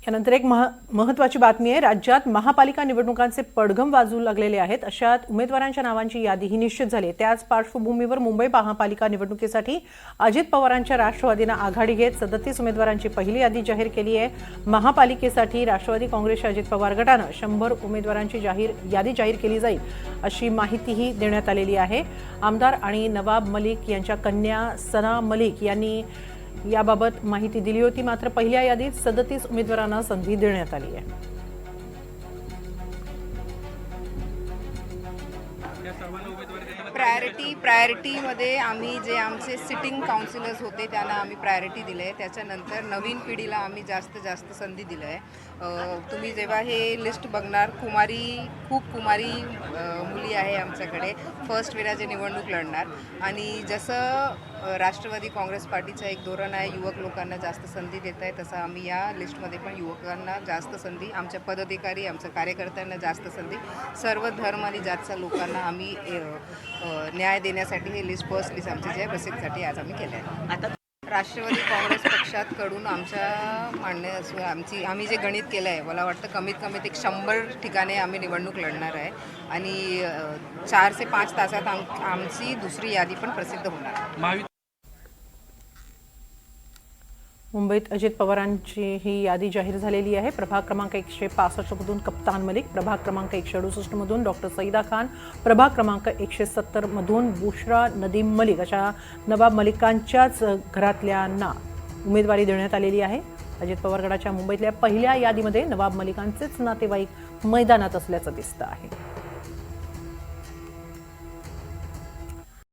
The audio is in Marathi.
यानंतर एक महत्त्वाची बातमी आहे। राज्यात महापालिका निवडणुकांचे पडघम वाजू लागलेले आहेत। अशात उमेदवारांच्या नावांची यादीही निश्चित झाली आहे। त्याच पार्श्वभूमीवर मुंबई महापालिका निवडणुकीसाठी अजित पवारांच्या राष्ट्रवादीने आघाडी घेत 37 उमेदवारांची पहिली यादी जाहीर केली आहे। महापालिकेसाठी राष्ट्रवादी काँग्रेसच्या अजित पवार गटाने 100 उमेदवारांची यादी जाहीर केली जाईल अशी माहितीही देण्यात आलेली आहे। आमदार आणि नवाब मलिक यांच्या कन्या सना मलिक यांनी याबाबत माहिती दिली होती। मात्र पहिल्या यादीत 37 उमेदवारांना संधी देण्यात आली आहे। प्रायोरिटीमध्ये आम्ही जे आमचे सिटिंग काउन्सिलर्स होते त्यांना आम्ही प्रायोरिटी दिली आहे। त्याच्यानंतर नवीन पिढीला आम्ही जास्त संधी दिली आहे। तुम्ही जेव्हा हे लिस्ट बघणार, खूप कुमारी मुली आहे आमच्याकडे फर्स्ट वेळेची निवडणूक लढणार। आणि जसं राष्ट्रवादी काँग्रेस पार्टीचं एक धोरण आहे युवक लोकांना जास्त संधी देत आहे, तसं आम्ही या लिस्टमध्ये पण युवकांना जास्त संधी, आमच्या पदाधिकारी आमच्या कार्यकर्त्यांना जास्त संधी, सर्व धर्म आणि जातच्या लोकांना आम्ही न्याय देण्यासाठी हे लिस्ट फर्स्ट लिस्ट आमच्या जे प्रसिद्धीसाठी आज आम्ही केलं आहे। आता राष्ट्रवादी काँग्रेस पक्षाकडून आमच्या आम्ही जे गणित केलं आहे, मला वाटतं कमीत कमी 100 ठिकाणी आम्ही निवडणूक लढणार आहे आणि 4 ते 5 तासात आमची दुसरी यादी पण प्रसिद्ध होणार। मुंबईत अजित पवारांची ही यादी जाहीर झालेली आहे। प्रभाग क्रमांक 165 मधून कप्तान मलिक, प्रभाग क्रमांक 168 मधून डॉक्टर सईदा खान, प्रभाग क्रमांक 170 मधून बुशरा नदीम मलिक अशा नवाब मलिकांच्याच घरातल्यांना उमेदवारी देण्यात आलेली आहे। अजित पवार गटाच्या मुंबईतल्या पहिल्या यादीमध्ये नवाब मलिकांचेच नातेवाईक मैदानात असल्याचं दिसतं आहे।